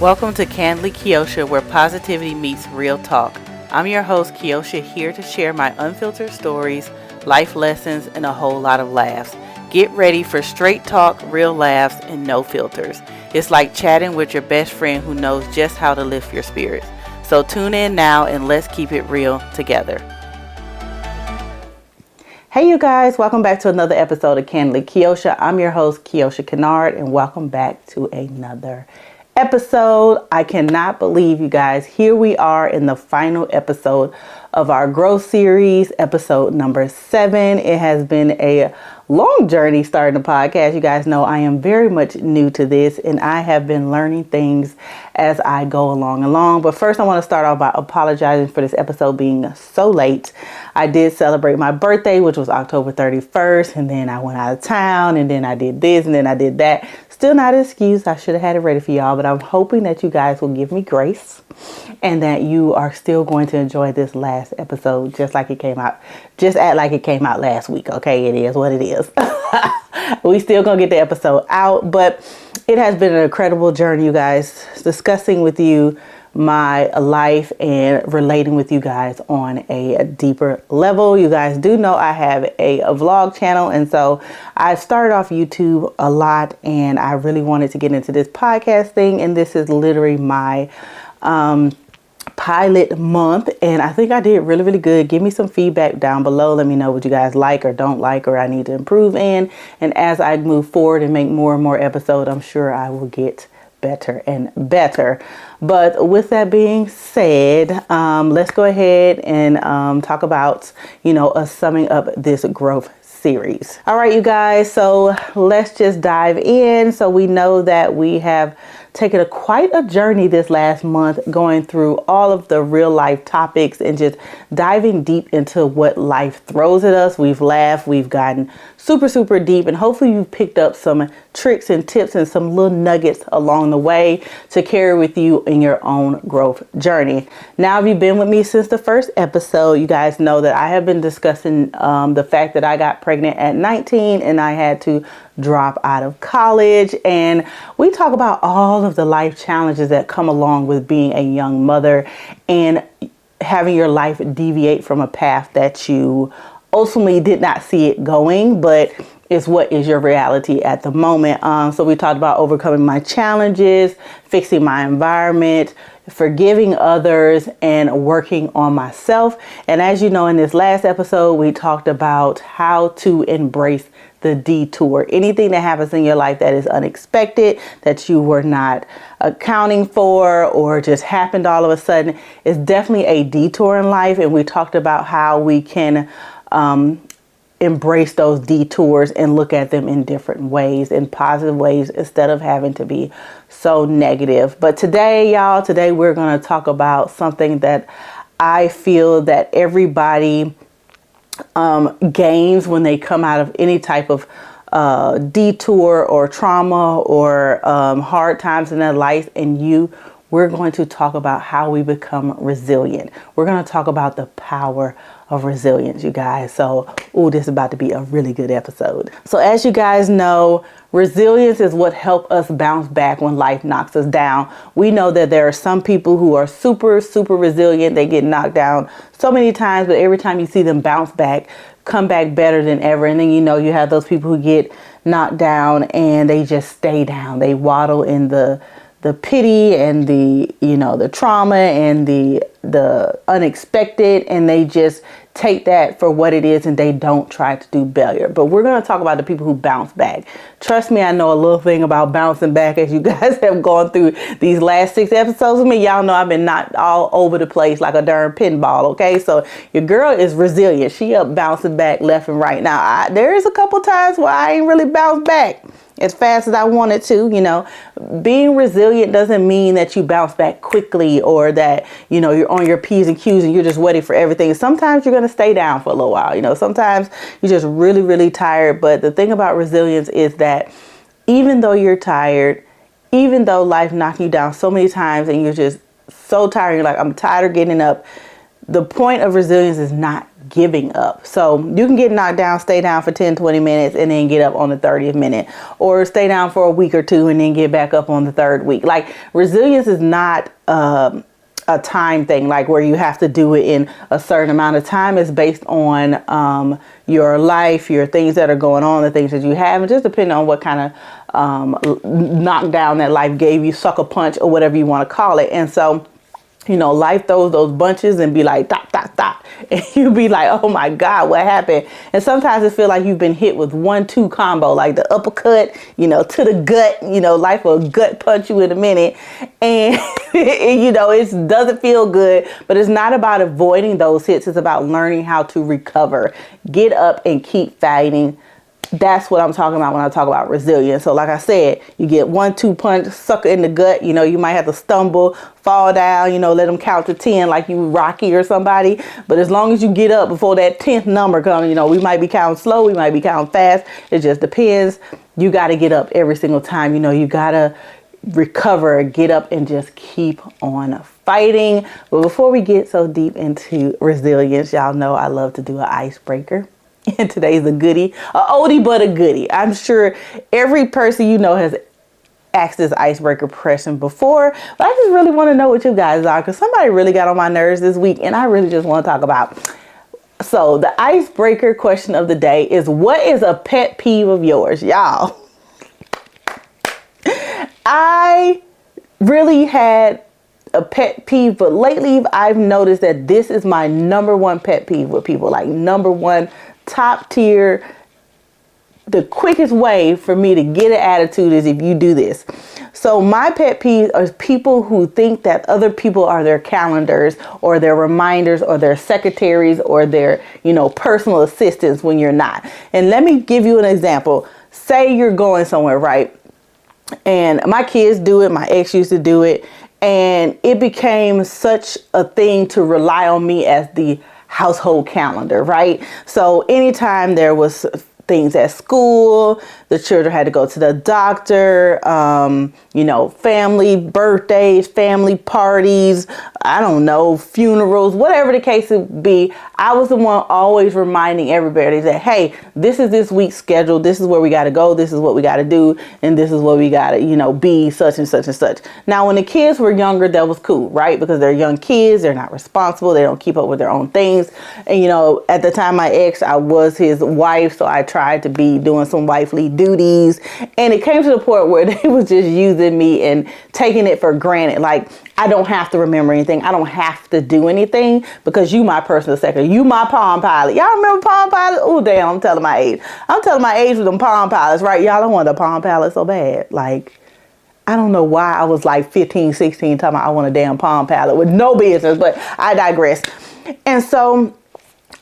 Welcome to Kandidly Keoshia, where positivity meets real talk. I'm your host, Keoshia, here to share my unfiltered stories, life lessons, and a whole lot of laughs. Get ready for straight talk, real laughs, and no filters. It's like chatting with your best friend who knows just how to lift your spirits. So tune in now and let's keep it real together. Hey you guys, welcome back to another episode of Kandidly Keoshia. I'm your host, Keoshia Kennard, and welcome back to another episode. I cannot believe, you guys, here we are in the final episode of our growth series, episode number 7. It has been a long journey starting the podcast. You guys know I am very much new to this, and I have been learning things as I go along. But first, I want to start off by apologizing for this episode being so late. I did celebrate my birthday, which was October 31st, and then I went out of town, and then I did this, and then I did that. Still not an excuse. I should have had it ready for y'all, but I'm hoping that you guys will give me grace and that you are still going to enjoy this last episode just like it came out. Just act like it came out last week, okay? It is what it is. We still gonna get the episode out, but it has been an incredible journey, you guys, discussing with you my life and relating with you guys on a deeper level. You guys do know I have a vlog channel, and so I started off YouTube a lot, and I really wanted to get into this podcast thing, and this is literally my pilot month, and I think I did really good. Give me some feedback down below. Let me know what you guys like or don't like or I need to improve in, and as I move forward and make more and more episodes, I'm sure I will get better and better. But with that being said, let's go ahead and talk about, us summing up this growth series. All right, you guys, so let's just dive in. So we know that we have taken quite a journey this last month, going through all of the real life topics and just diving deep into what life throws at us. We've laughed, we've gotten super deep, and hopefully you've picked up some tricks and tips and some little nuggets along the way to carry with you in your own growth journey. Now, if you've been with me since the first episode, you guys know that I have been discussing the fact that I got pregnant at 19 and I had to drop out of college, and we talk about all of the life challenges that come along with being a young mother and having your life deviate from a path that you ultimately did not see it going, but is what is your reality at the moment. So we talked about overcoming my challenges, fixing my environment, forgiving others, and working on myself. And as you know, in this last episode, we talked about how to embrace the detour. Anything that happens in your life that is unexpected, that you were not accounting for, or just happened all of a sudden, is definitely a detour in life. And we talked about how we can embrace those detours and look at them in different ways, in positive ways, instead of having to be so negative. But today, y'all, we're going to talk about something that I feel that everybody gains when they come out of any type of detour or trauma or hard times in their life. And we're going to talk about how we become resilient. We're going to talk about the power of resilience, you guys. So, this is about to be a really good episode. So as you guys know, resilience is what helps us bounce back when life knocks us down. We know that there are some people who are super resilient. They get knocked down so many times, but every time you see them bounce back, come back better than ever. And then, you have those people who get knocked down and they just stay down. They waddle in the pity and the trauma and the unexpected, and they just take that for what it is and they don't try to do better. But we're going to talk about the people who bounce back. Trust me, I know a little thing about bouncing back, as you guys have gone through these last 6 episodes with me. Y'all know I've been knocked all over the place like a darn pinball, okay? So your girl is resilient. She up bouncing back left and right. Now, there is a couple times where I ain't really bounced back as fast as I wanted to. Being resilient doesn't mean that you bounce back quickly or that, you're on your P's and Q's and you're just waiting for everything. Sometimes you're going to stay down for a little while. Sometimes you're just really tired. But the thing about resilience is that even though you're tired, even though life knocked you down so many times and you're just so tired, you're like, I'm tired of getting up. The point of resilience is not giving up. So you can get knocked down, stay down for 10, 20 minutes and then get up on the 30th minute, or stay down for a week or two and then get back up on the third week. Like, resilience is not a time thing, like where you have to do it in a certain amount of time. It's based on your life, your things that are going on, the things that you have, and just depending on what kind of knockdown that life gave you, sucker punch, or whatever you want to call it. And so, you know, life throws those bunches and be like, dot, dot, dot. And you be like, oh my God, what happened? And sometimes it feel like you've been hit with 1-2 combo, like the uppercut, you know, to the gut, you know, life will gut punch you in a minute. And, you know, it doesn't feel good, but it's not about avoiding those hits. It's about learning how to recover, get up and keep fighting. That's what I'm talking about when I talk about resilience. So like I said, you get 1-2 punch, sucker in the gut. You know, you might have to stumble, fall down, you know, let them count to 10 like you Rocky or somebody. But as long as you get up before that 10th number comes, you know, we might be counting slow, we might be counting fast. It just depends. You got to get up every single time. You know, you got to recover, get up and just keep on fighting. But before we get so deep into resilience, y'all know I love to do an icebreaker. And today's a goodie, a oldie but a goodie. I'm sure every person you know has asked this icebreaker question before, but I just really want to know what you guys are, because somebody really got on my nerves this week and I really just want to talk about. So the icebreaker question of the day is, what is a pet peeve of yours, y'all? I really had a pet peeve, but lately I've noticed that this is my number one pet peeve with people, like number one, top tier. The quickest way for me to get an attitude is if you do this. So my pet peeve are people who think that other people are their calendars or their reminders or their secretaries or their, you know, personal assistants when you're not. And let me give you an example. Say you're going somewhere, right? And my kids do it. My ex used to do it. And it became such a thing to rely on me as the household calendar, right? So anytime there was things at school, the children had to go to the doctor, you know, family birthdays, family parties, I don't know, funerals, whatever the case would be. I was the one always reminding everybody that, hey, this is this week's schedule. This is where we got to go. This is what we got to do. And this is what we got to, you know, be such and such and such. Now, when the kids were younger, that was cool, right? Because they're young kids. They're not responsible. They don't keep up with their own things. And, you know, at the time, my ex, I was his wife. So I tried to be doing some wifely duties. And it came to the point where they was just using me and taking it for granted. Like, I don't have to remember anything. I don't have to do anything because you my personal secretary. You my Palm Pilot. Y'all remember Palm Pilot? Oh, damn, I'm telling my age. I'm telling my age with them Palm Pilots, right? Y'all, I wanted a Palm Pilot so bad. Like, I don't know why I was like 15, 16 talking about I want a damn Palm Pilot with no business, but I digress. And so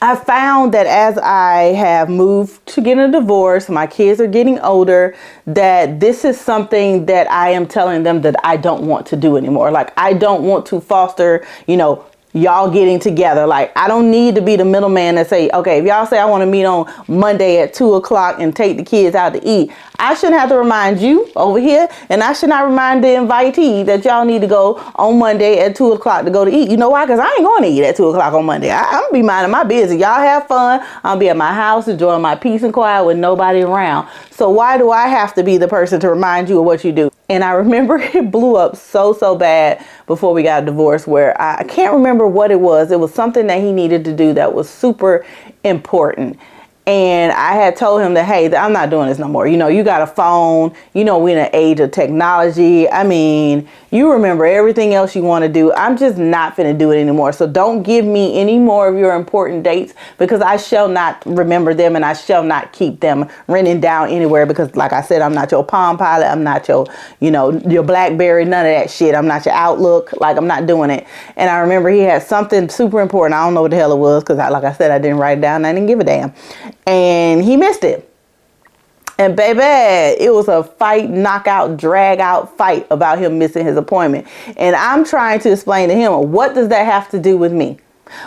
I found that as I have moved to get a divorce, my kids are getting older, that this is something that I am telling them that I don't want to do anymore. Like, I don't want to foster, you know, y'all getting together. Like, I don't need to be the middleman that say, okay, if y'all say I want to meet on Monday at 2:00 and take the kids out to eat, I shouldn't have to remind you over here, and I should not remind the invitee that y'all need to go on Monday at 2:00 to go to eat. You know why? Because I ain't going to eat at 2:00 on Monday. I'm going to be minding my business. Y'all have fun. I'll be at my house enjoying my peace and quiet with nobody around. So why do I have to be the person to remind you of what you do? And I remember it blew up so bad before we got a divorce, where I can't remember what it was. It was something that he needed to do that was super important. And I had told him that, hey, I'm not doing this no more. You know, you got a phone. You know, we're in an age of technology. I mean, you remember everything else you want to do. I'm just not finna do it anymore. So don't give me any more of your important dates, because I shall not remember them and I shall not keep them written down anywhere. Because like I said, I'm not your Palm Pilot. I'm not your, you know, your BlackBerry, none of that shit. I'm not your Outlook. Like, I'm not doing it. And I remember he had something super important. I don't know what the hell it was, because like I said, I didn't write it down. I didn't give a damn. And he missed it. And baby, it was a fight, knockout, drag out fight about him missing his appointment. And I'm trying to explain to him, what does that have to do with me?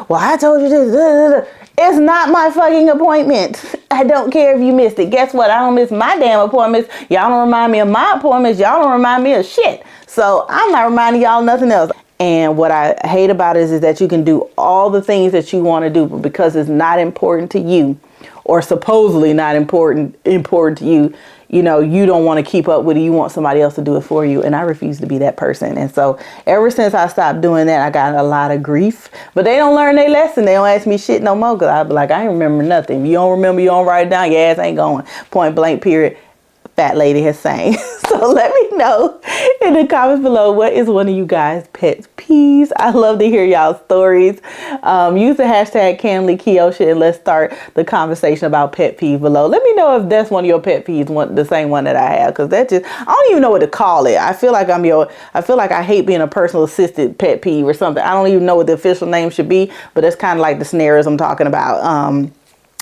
Well, I told you this. It's not my fucking appointment. I don't care if you missed it. Guess what? I don't miss my damn appointments. Y'all don't remind me of my appointments. Y'all don't remind me of shit. So I'm not reminding y'all nothing else. And what I hate about it is that you can do all the things that you want to do, but because it's not important to you, or supposedly not important to you, you know, you don't want to keep up with it. You want somebody else to do it for you. And I refuse to be that person. And so ever since I stopped doing that, I got a lot of grief. But they don't learn their lesson. They don't ask me shit no more. Because I'll be like, I ain't remember nothing. If you don't remember, you don't write it down. Your ass ain't going. Point blank, period. Fat lady has sang. So let me know in the comments below, what is one of you guys' pet peeves? I love to hear y'all stories. Use the hashtag Kandidly Keoshia and let's start the conversation about pet peeve below. Let me know if that's one of your pet peeves, the same one that I have, because that just, I don't even know what to call it. I feel like I hate being a personal assistant pet peeve or something. I don't even know what the official name should be, but that's kind of like the scenarios I'm talking about.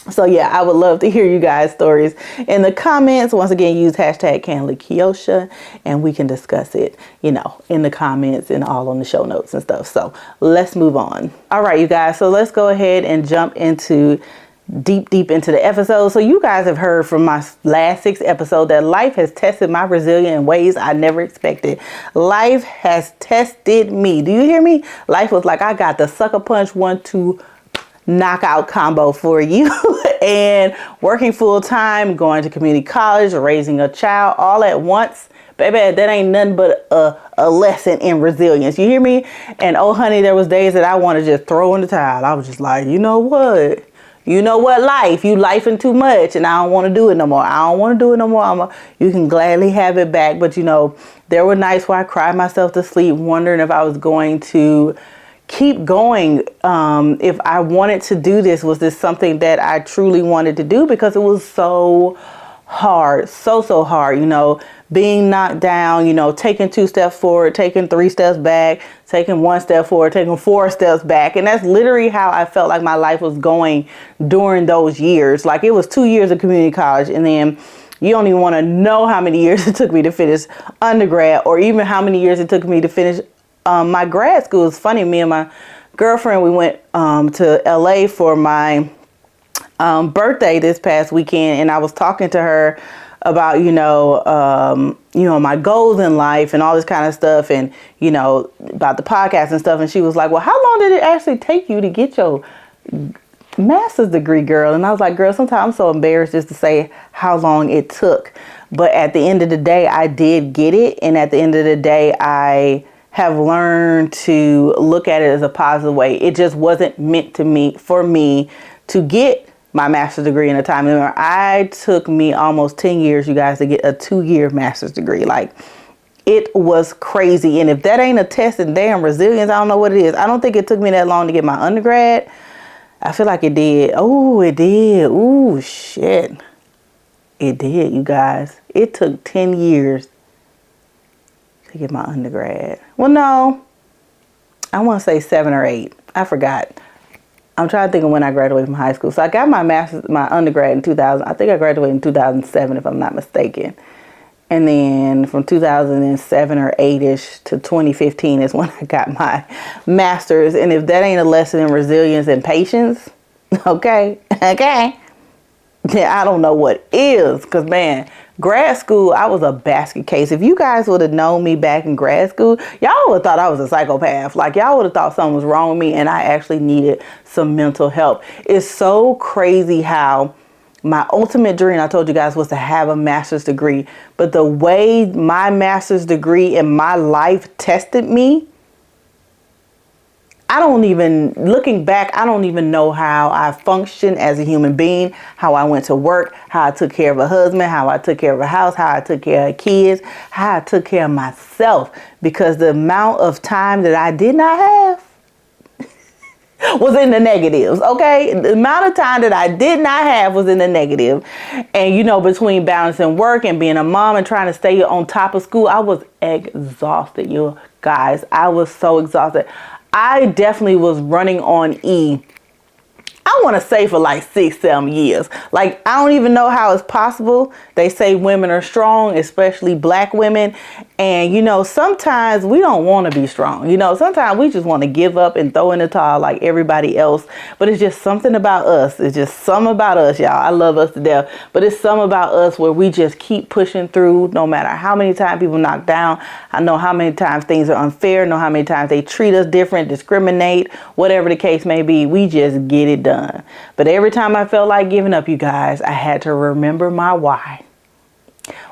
So yeah, I would love to hear you guys' stories in the comments. Once again, use hashtag Kandidly Keoshia and we can discuss it, you know, in the comments and all on the show notes and stuff. So let's move on. All right, you guys. So let's go ahead and jump into deep into the episode. So you guys have heard from my last 6 episodes that life has tested my resilience in ways I never expected. Life has tested me. Do you hear me? Life was like, I got the sucker punch 1-2 knockout combo for you. And working full time, going to community college, raising a child all at once, baby, that ain't nothing but a lesson in resilience. You hear me? And oh honey, there was days that I want to just throw in the towel. I was just like, you know what, life, you lifing too much and I don't want to do it no more. You can gladly have it back. But you know, there were nights where I cried myself to sleep wondering if I was going to keep going. If I wanted to do this, was this something that I truly wanted to do? Because it was so hard, so hard, you know, being knocked down, you know, taking 2 steps forward, taking 3 steps back, taking 1 step forward, taking 4 steps back. And that's literally how I felt like my life was going during those years. Like it was 2 years of community college, and then you don't even want to know how many years it took me to finish undergrad, or even how many years it took me to finish my grad school. It's funny, me and my girlfriend, we went to LA for my birthday this past weekend, and I was talking to her about, you know, my goals in life and all this kind of stuff, and, you know, about the podcast and stuff. And she was like, well, how long did it actually take you to get your master's degree, girl? And I was like, girl, sometimes I'm so embarrassed just to say how long it took. But at the end of the day, I did get it. And at the end of the day, I have learned to look at it as a positive way. It just wasn't meant for me to get my master's degree in a time limit. I took me almost 10 years, you guys, to get a 2-year master's degree. Like, it was crazy. And if that ain't a test in damn resilience, I don't know what it is. I don't think it took me that long to get my undergrad. I feel like it did. Oh, it did. Oh, shit. It did, you guys. It took 10 years to get my undergrad. Well, no, I want to say 7 or 8. I forgot. I'm trying to think of when I graduated from high school. So I got my undergrad in 2000. I think I graduated in 2007, if I'm not mistaken. And then from 2007 or 8-ish to 2015 is when I got my master's. And if that ain't a lesson in resilience and patience, okay, then I don't know what is. Because, man, grad school, I was a basket case. If you guys would have known me back in grad school, y'all would have thought I was a psychopath. Like, y'all would have thought something was wrong with me and I actually needed some mental help. It's so crazy how my ultimate dream, I told you guys, was to have a master's degree. But the way my master's degree in my life tested me, looking back, I don't even know how I functioned as a human being, how I went to work, how I took care of a husband, how I took care of a house, how I took care of kids, how I took care of myself. Because the amount of time that I did not have was in the negatives, okay? The amount of time that I did not have was in the negative. And, you know, between balancing work and being a mom and trying to stay on top of school, I was exhausted, you guys. I was so exhausted. I definitely was running on E. I want to say for like 6-7 years. Like, I don't even know how it's possible. They say women are strong, especially black women. And, you know, sometimes we don't want to be strong. You know, sometimes we just want to give up and throw in the towel like everybody else. But it's just something about us. It's just something about us, y'all. I love us to death. But it's something about us where we just keep pushing through no matter how many times people knock down. I know how many times things are unfair. I know how many times they treat us different, discriminate, whatever the case may be. We just get it done. But every time I felt like giving up, you guys, I had to remember my why.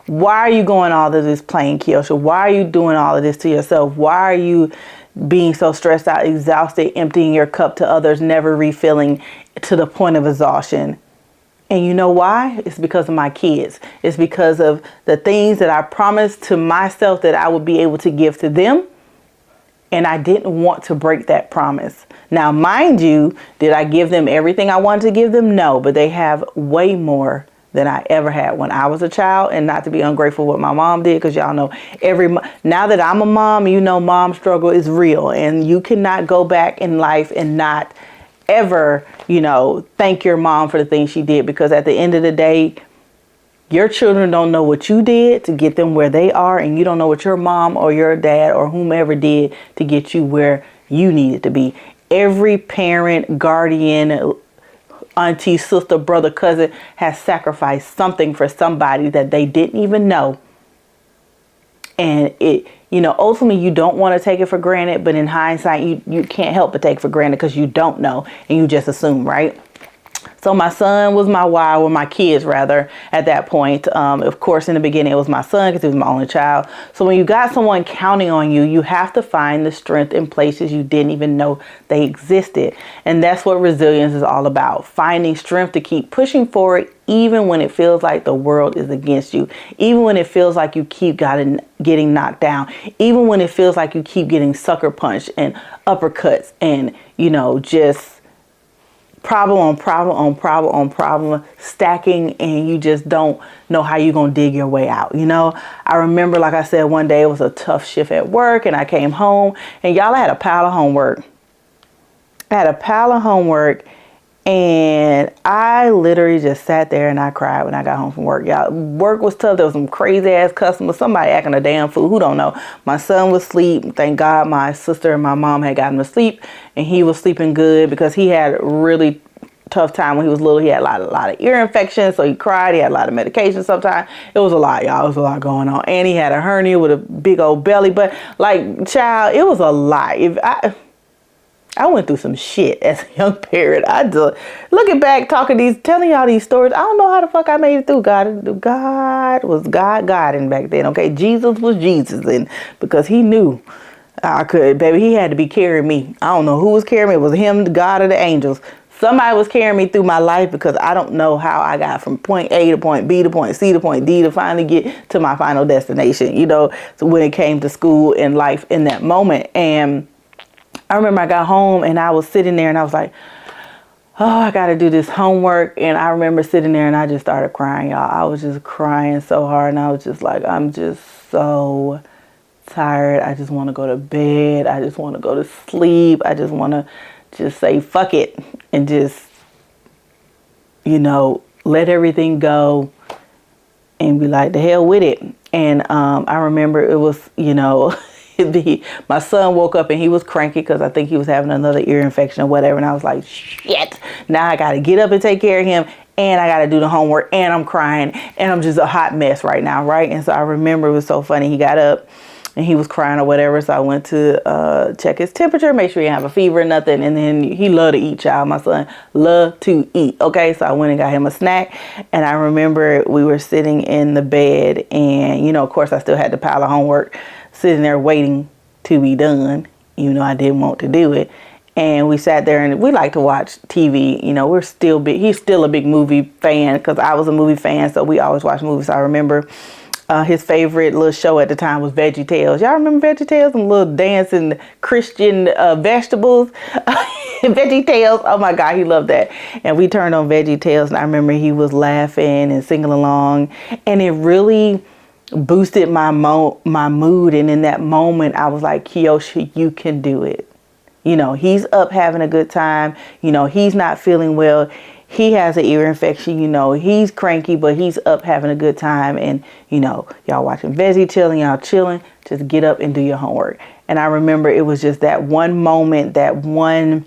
Why are you going all of this playing, Keoshia? Why are you doing all of this to yourself? Why are you being so stressed out, exhausted, emptying your cup to others, never refilling to the point of exhaustion? And you know why? It's because of my kids. It's because of the things that I promised to myself that I would be able to give to them. And I didn't want to break that promise. Now, mind you, did I give them everything I wanted to give them? No, but they have way more than I ever had when I was a child. And not to be ungrateful what my mom did, because y'all know now that I'm a mom, you know, mom struggle is real, and you cannot go back in life and not ever, you know, thank your mom for the things she did, because at the end of the day, your children don't know what you did to get them where they are, and you don't know what your mom or your dad or whomever did to get you where you needed to be. Every parent, guardian, auntie, sister, brother, cousin has sacrificed something for somebody that they didn't even know. And it, you know, ultimately you don't want to take it for granted, but in hindsight, you can't help but take it for granted because you don't know and you just assume, right? So my son was my why, or my kids rather, at that point. Of course, in the beginning, it was my son because he was my only child. So when you got someone counting on you, you have to find the strength in places you didn't even know they existed. And that's what resilience is all about. Finding strength to keep pushing forward, even when it feels like the world is against you. Even when it feels like you keep getting knocked down. Even when it feels like you keep getting sucker punched and uppercuts and, you know, just problem on problem on problem on problem stacking, and you just don't know how you're going to dig your way out. You know, I remember, like I said, one day it was a tough shift at work and I came home, and y'all, I had a pile of homework. And I literally just sat there and I cried when I got home from work. Y'all, work was tough. There was some crazy ass customers, somebody acting a damn fool, who don't know. My son was asleep. Thank God my sister and my mom had gotten him to sleep, and he was sleeping good because he had a really tough time when he was little. He had a lot of ear infections, so he cried. He had a lot of medication sometimes. It was a lot, y'all. It was a lot going on. And he had a hernia with a big old belly. But like, child, it was a lot. I went through some shit as a young parent. I just looking back, telling y'all these stories. I don't know how the fuck I made it through. God was God in back then. Okay, Jesus was Jesus, and because he knew I could, baby, he had to be carrying me. I don't know who was carrying me. It was him, the God, or the angels. Somebody was carrying me through my life, because I don't know how I got from point A to point B to point C to point D to finally get to my final destination. You know, so when it came to school and life in that moment. And I remember I got home and I was sitting there and I was like, oh, I got to do this homework. And I remember sitting there and I just started crying, y'all. I was just crying so hard, and I was just like, I'm just so tired. I just want to go to bed. I just want to go to sleep. I just want to just say fuck it and just, you know, let everything go and be like, the hell with it. And I remember it was, you know, my son woke up and he was cranky because I think he was having another ear infection or whatever. And I was like, shit, now I got to get up and take care of him, and I got to do the homework, and I'm crying, and I'm just a hot mess right now, right? And so I remember it was so funny. He got up and he was crying or whatever. So I went to check his temperature, make sure he didn't have a fever or nothing. And then he loved to eat, child. My son loved to eat. Okay, so I went and got him a snack. And I remember we were sitting in the bed, and, you know, of course, I still had the pile of homework sitting there waiting to be done. You know, I didn't want to do it. And we sat there, and we like to watch TV. You know, he's still a big movie fan, because I was a movie fan. So we always watch movies. So I remember his favorite little show at the time was VeggieTales. Y'all remember VeggieTales? Some little dancing Christian vegetables. VeggieTales. Oh my God, he loved that. And we turned on VeggieTales, and I remember he was laughing and singing along, and it really boosted my mood. And in that moment, I was like, Keoshia, you can do it. he's up having a good time. He's not feeling well. He has an ear infection. He's cranky, but he's up having a good time. And, y'all watching Veggie Chilling, y'all chilling. Just get up and do your homework. And I remember it was just that one moment, that one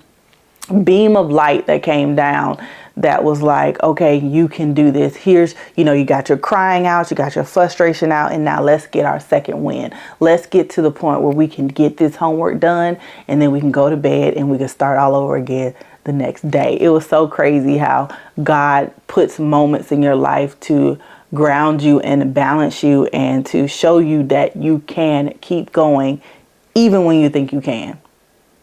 beam of light that came down that was like, okay, you can do this. Here's, you got your crying out, you got your frustration out, and now let's get our second win. Let's get to the point where we can get this homework done, and then we can go to bed and we can start all over again the next day. It was so crazy how God puts moments in your life to ground you and balance you and to show you that you can keep going even when you think you can.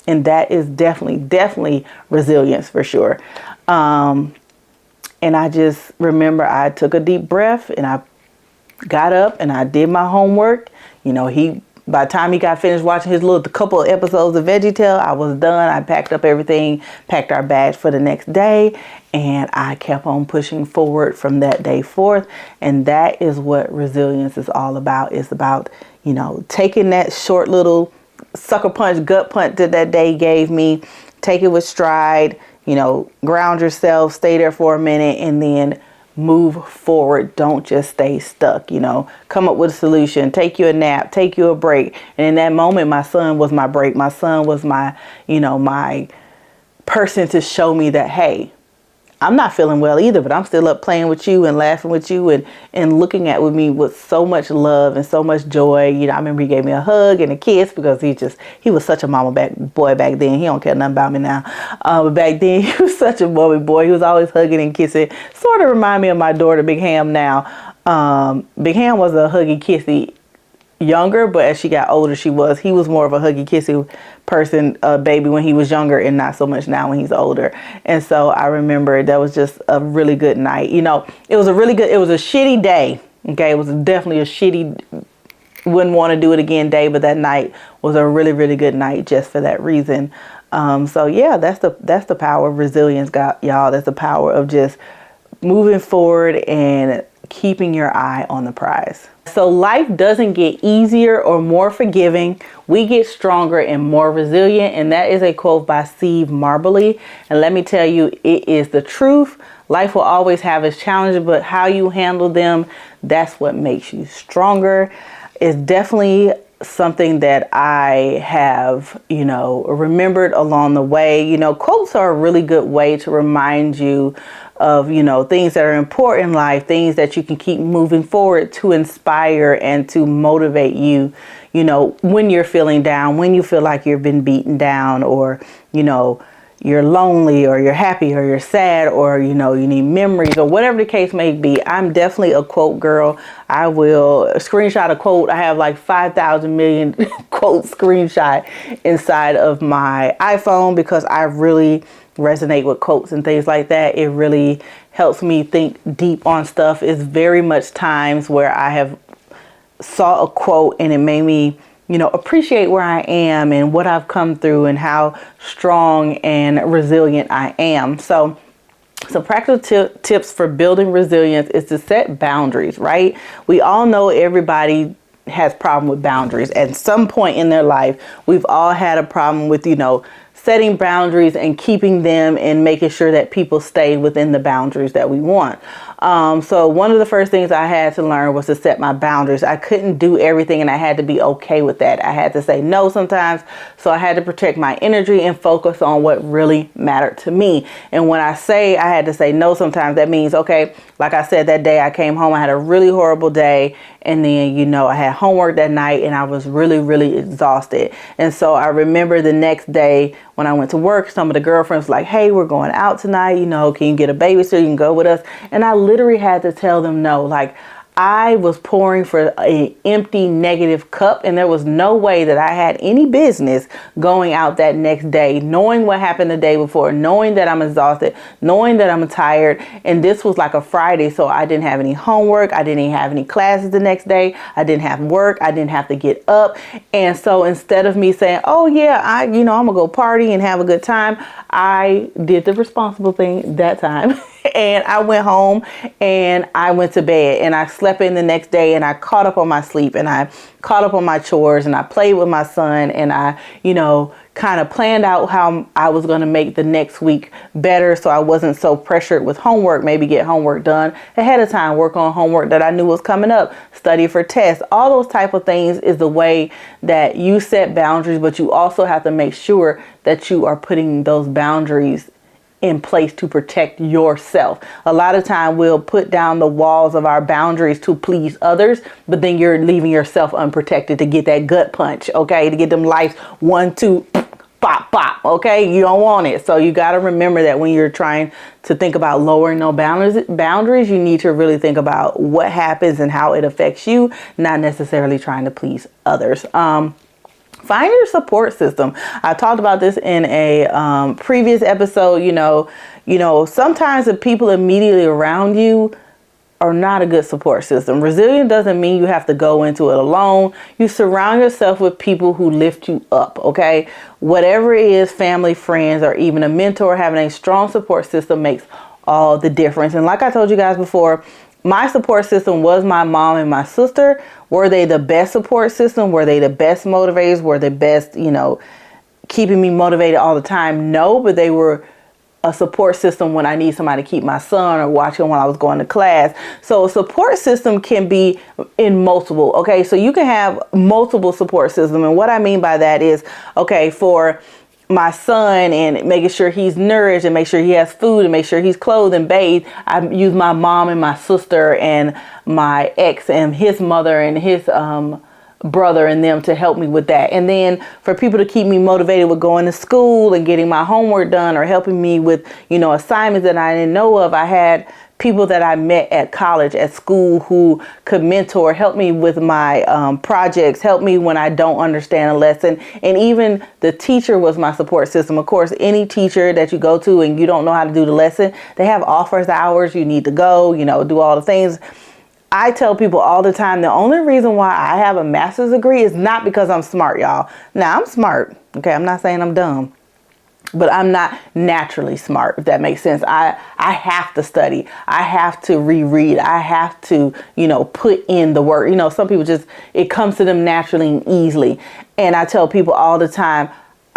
And that is definitely resilience for sure. And I just remember I took a deep breath and I got up and I did my homework. By the time he got finished watching his couple of episodes of VeggieTale, I was done. I packed up everything, packed our bags for the next day, and I kept on pushing forward from that day forth. And that is what resilience is all about. It's about, taking that short little sucker punch, gut punch that day gave me, take it with stride, ground yourself, stay there for a minute, and then move forward. Don't just stay stuck, come up with a solution, take you a nap, take you a break. And in that moment, my son was my break. My son was my, my person to show me that, hey, I'm not feeling well either, but I'm still up playing with you and laughing with you and looking at with me with so much love and so much joy. I remember he gave me a hug and a kiss because he was such a boy back then. He don't care nothing about me now. But back then he was such a boy. He was always hugging and kissing. Sort of remind me of my daughter, Big Ham now. Big Ham was a huggy kissy younger, but as she got older, he was more of a huggy kissy person, baby, when he was younger, and not so much now when he's older. And so I remember that was just a really good night. It was a shitty day. Okay. It was definitely a shitty, wouldn't want to do it again day, but that night was a really, really good night just for that reason. So yeah, that's the power of resilience, y'all. That's the power of just moving forward and keeping your eye on the prize. So life doesn't get easier or more forgiving. We get stronger and more resilient. And that is a quote by Steve Marbley. And let me tell you, it is the truth. Life will always have its challenges, but how you handle them, that's what makes you stronger. It's definitely something that I have, remembered along the way. Quotes are a really good way to remind you of, things that are important in life, things that you can keep moving forward to inspire and to motivate you, when you're feeling down, when you feel like you've been beaten down, or, you're lonely, or you're happy, or you're sad, or, you need memories, or whatever the case may be. I'm definitely a quote girl. I will screenshot a quote. I have like 5,000 million quotes screenshot inside of my iPhone because I really resonate with quotes and things like that. It really helps me think deep on stuff. It's very much times where I have saw a quote and it made me appreciate where I am and what I've come through and how strong and resilient I am. So some practical tips for building resilience is to set boundaries, right? We all know everybody has problem with boundaries. At some point in their life, we've all had a problem with, setting boundaries and keeping them and making sure that people stay within the boundaries that we want. So one of the first things I had to learn was to set my boundaries. I couldn't do everything and I had to be okay with that. I had to say no sometimes. So I had to protect my energy and focus on what really mattered to me. And when I say I had to say no sometimes, that means, okay, like I said, that day I came home, I had a really horrible day. And then, I had homework that night and I was really, really exhausted. And so I remember the next day when I went to work, some of the girlfriends were like, hey, we're going out tonight. Can you get a babysitter? You can go with us. And I literally had to tell them no. Like, I was pouring for an empty negative cup, and there was no way that I had any business going out that next day, knowing what happened the day before, knowing that I'm exhausted, knowing that I'm tired. And this was like a Friday, so I didn't have any homework. I didn't have any classes the next day. I didn't have work. I didn't have to get up. And so instead of me saying, oh yeah, I'm gonna go party and have a good time, I did the responsible thing that time And I went home and I went to bed and I slept in the next day and I caught up on my sleep and I caught up on my chores and I played with my son and I, kind of planned out how I was going to make the next week better so I wasn't so pressured with homework, maybe get homework done ahead of time, work on homework that I knew was coming up, study for tests. All those type of things is the way that you set boundaries, but you also have to make sure that you are putting those boundaries in place to protect yourself. A lot of time we'll put down the walls of our boundaries to please others, but then you're leaving yourself unprotected to get that gut punch, okay? To get them lights 1, 2, pop, pop, okay? You don't want it. So you got to remember that when you're trying to think about lowering no boundaries, you need to really think about what happens and how it affects you, not necessarily trying to please others. Find your support system. I talked about this in a previous episode. Sometimes the people immediately around you are not a good support system. Resilient doesn't mean you have to go into it alone. You surround yourself with people who lift you up, okay? Whatever it is, family, friends, or even a mentor, having a strong support system makes all the difference. And like I told you guys before, my support system was my mom and my sister. Were they the best support system? Were they the best motivators? Were they best, keeping me motivated all the time? No, but they were a support system when I need somebody to keep my son or watch him when I was going to class. So a support system can be in multiple, okay? So you can have multiple support systems. And what I mean by that is, okay, for my son and making sure he's nourished and make sure he has food and make sure he's clothed and bathed, I use my mom and my sister and my ex and his mother and his brother and them to help me with that. And then for people to keep me motivated with going to school and getting my homework done or helping me with, assignments that I didn't know of, I had people that I met at college, at school, who could mentor, help me with my projects, help me when I don't understand a lesson. And even the teacher was my support system. Of course, any teacher that you go to and you don't know how to do the lesson, they have offers hours. You need to go, do all the things. I tell people all the time, the only reason why I have a master's degree is not because I'm smart, y'all. Now, I'm smart. Okay, I'm not saying I'm dumb. But I'm not naturally smart, if that makes sense. I have to study. I have to reread. I have to, put in the work. Some people it comes to them naturally and easily. And I tell people all the time,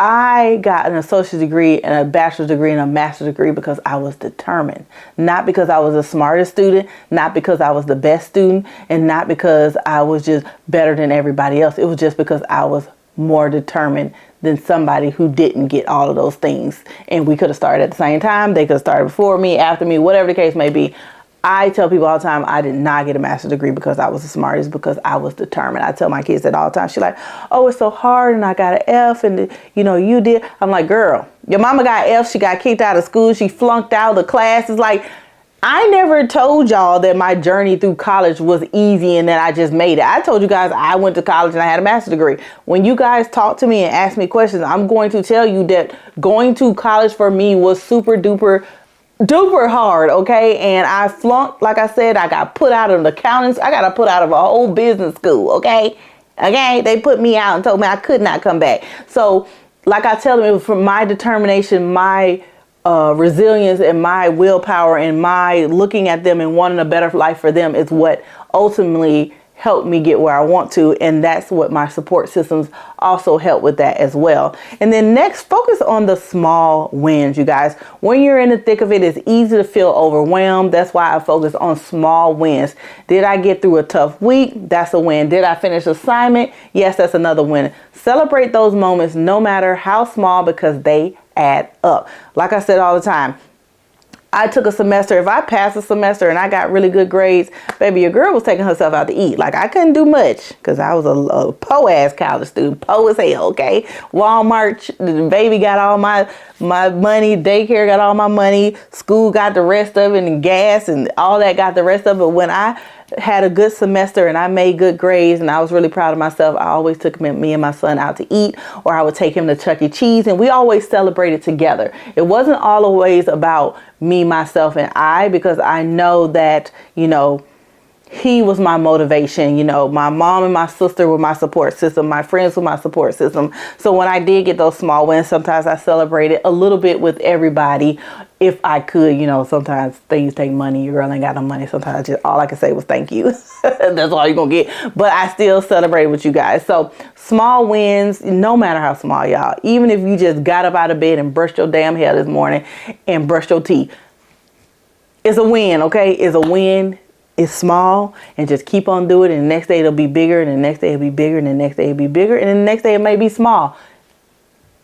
I got an associate's degree and a bachelor's degree and a master's degree because I was determined. Not because I was the smartest student, not because I was the best student, and not because I was just better than everybody else. It was just because I was more determined than somebody who didn't get all of those things. And we could have started at the same time. They could have started before me, after me, whatever the case may be. I tell people all the time, I did not get a master's degree because I was the smartest, because I was determined. I tell my kids that all the time. She's like, oh, it's so hard and I got an F and, you did. I'm like, girl, your mama got F. She got kicked out of school. She flunked out of the class. It's like, I never told y'all that my journey through college was easy and that I just made it. I told you guys I went to college and I had a master's degree. When you guys talk to me and ask me questions, I'm going to tell you that going to college for me was super duper hard, okay? And I flunked, like I said, I got put out of the accountants. I got put out of a whole business school, okay? Okay, they put me out and told me I could not come back. So, like I tell them, it was from my determination, my resilience and my willpower and my looking at them and wanting a better life for them is what ultimately helped me get where I want to. And that's what my support systems also help with that as well. And then next, focus on the small wins, you guys. When you're in the thick of it, it's easy to feel overwhelmed. That's why I focus on small wins. Did I get through a tough week? That's a win. Did I finish assignment? Yes, that's another win. Celebrate those moments, no matter how small, because they add up. Like I said all the time, I took a semester. If I passed a semester and I got really good grades, baby, your girl was taking herself out to eat. Like, I couldn't do much because I was a po-ass college student, po as hell, okay? Walmart, the baby got all my money, daycare got all my money, school got the rest of it, and gas and all that got the rest of it. But when I had a good semester and I made good grades and I was really proud of myself, I always took me and my son out to eat, or I would take him to Chuck E. Cheese, and we always celebrated together. It wasn't always about me, myself, and I, because I know that, he was my motivation. You know, my mom and my sister were my support system. My friends were my support system. So when I did get those small wins, sometimes I celebrated a little bit with everybody if I could. You know, sometimes things take money. Your girl ain't got no money. Sometimes just all I can say was thank you. That's all you're going to get. But I still celebrate with you guys. So small wins, no matter how small, y'all. Even if you just got up out of bed and brushed your damn hair this morning and brushed your teeth. It's a win, okay? It's a win. It's small, and just keep on doing it. And the next day it'll be bigger, and the next day it'll be bigger, and the next day it'll be bigger, and then the next day it may be small.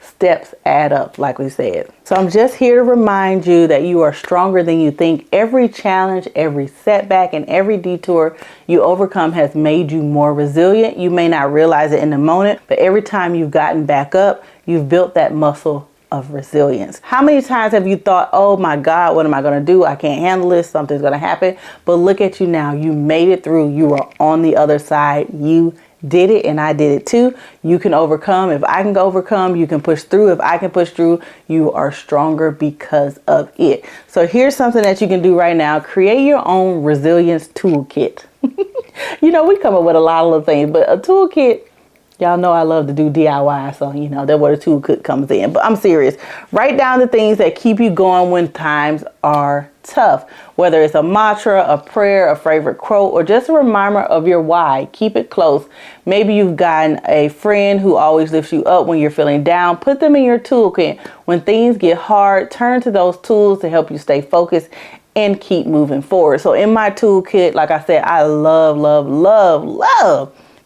Steps add up, like we said. So I'm just here to remind you that you are stronger than you think. Every challenge, every setback, and every detour you overcome has made you more resilient. You may not realize it in the moment, but every time you've gotten back up, you've built that muscle of resilience. How many times have you thought, oh my God, what am I going to do? I can't handle this. Something's going to happen. But look at you now. You made it through. You are on the other side. You did it, and I did it too. You can overcome. If I can overcome, you can push through. If I can push through, you are stronger because of it. So here's something that you can do right now. Create your own resilience toolkit. You know, we come up with a lot of little things, but a toolkit, y'all know I love to do DIY, so you know that's where the toolkit comes in. But I'm serious. Write down the things that keep you going when times are tough. Whether it's a mantra, a prayer, a favorite quote, or just a reminder of your why. Keep it close. Maybe you've gotten a friend who always lifts you up when you're feeling down. Put them in your toolkit. When things get hard, turn to those tools to help you stay focused and keep moving forward. So in my toolkit, like I said, I love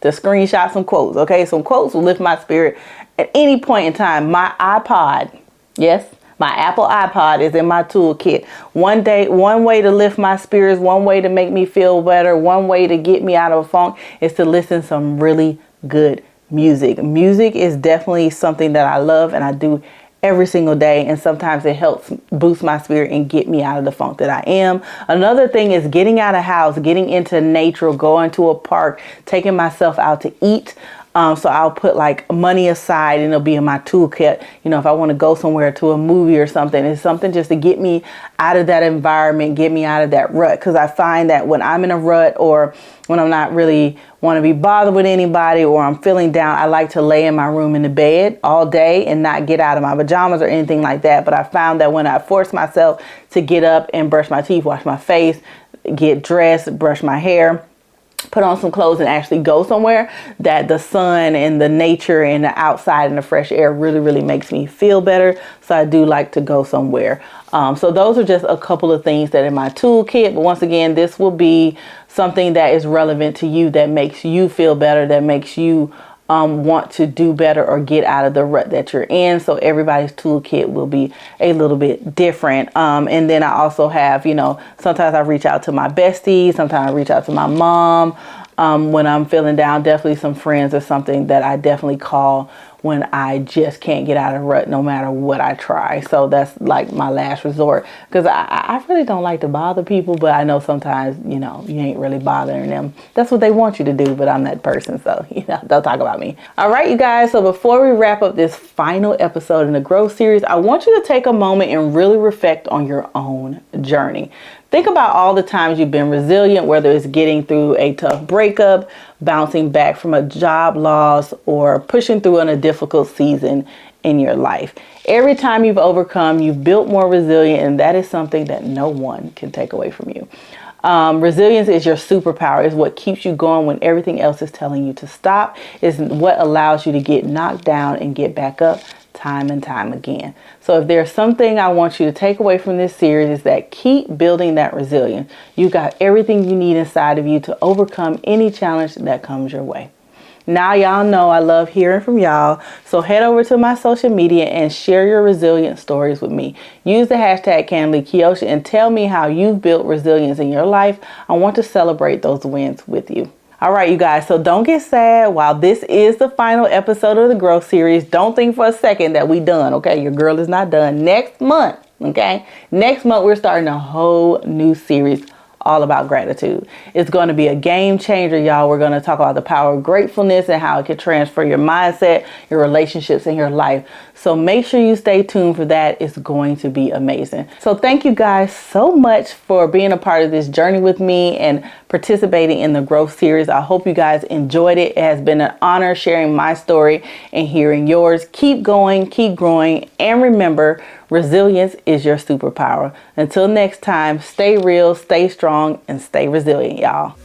to screenshot some quotes. Okay, some quotes will lift my spirit at any point in time. My iPod, yes, my Apple iPod is in my toolkit. One way to lift my spirits, one way to make me feel better, one way to get me out of a funk is to listen to some really good music. Music is definitely something that I love and I do every single day, and sometimes it helps boost my spirit and get me out of the funk that I am. Another thing is getting out of house, getting into nature, going to a park, taking myself out to eat. So I'll put like money aside and it'll be in my toolkit. You know, if I want to go somewhere to a movie or something, it's something just to get me out of that environment, get me out of that rut. Because I find that when I'm in a rut or when I'm not really want to be bothered with anybody or I'm feeling down, I like to lay in my room in the bed all day and not get out of my pajamas or anything like that. But I found that when I force myself to get up and brush my teeth, wash my face, get dressed, brush my hair, put on some clothes and actually go somewhere, that the sun and the nature and the outside and the fresh air really makes me feel better. So I do like to go somewhere. So those are just a couple of things that are in my toolkit. But once again, this will be something that is relevant to you, that makes you feel better, that makes you want to do better or get out of the rut that you're in. So everybody's toolkit will be a little bit different. And then I also have, you know, sometimes I reach out to my besties, sometimes I reach out to my mom when I'm feeling down. Definitely some friends or something that I definitely call when I just can't get out of the rut no matter what I try. So that's like my last resort, because I really don't like to bother people, but I know sometimes, you know, you ain't really bothering them. That's what they want you to do, but I'm that person, so, you know, don't talk about me. All right, you guys, so before we wrap up this final episode in the Growth series, I want you to take a moment and really reflect on your own journey. Think about all the times you've been resilient, whether it's getting through a tough breakup, bouncing back from a job loss, or pushing through in a difficult season in your life. Every time you've overcome, you've built more resilient, and that is something that no one can take away from you. Resilience is your superpower. It's what keeps you going when everything else is telling you to stop. It's what allows you to get knocked down and get back up time and time again. So if there's something I want you to take away from this series, is that keep building that resilience. You got everything you need inside of you to overcome any challenge that comes your way. Now y'all know I love hearing from y'all. So head over to my social media and share your resilient stories with me. Use the hashtag Kandidly Keoshia and tell me how you've built resilience in your life. I want to celebrate those wins with you. All right, you guys, so don't get sad. While this is the final episode of the Growth series, don't think for a second that we done, okay? Your girl is not done. Next month, okay? Next month, we're starting a whole new series all about gratitude. It's going to be a game changer, y'all. We're going to talk about the power of gratefulness and how it can transfer your mindset, your relationships, and your life. So make sure you stay tuned for that. It's going to be amazing. So thank you guys so much for being a part of this journey with me and participating in the growth series. I hope you guys enjoyed it. It has been an honor sharing my story and hearing yours. Keep going, keep growing, and remember, resilience is your superpower. Until next time, stay real, stay strong, and stay resilient, y'all.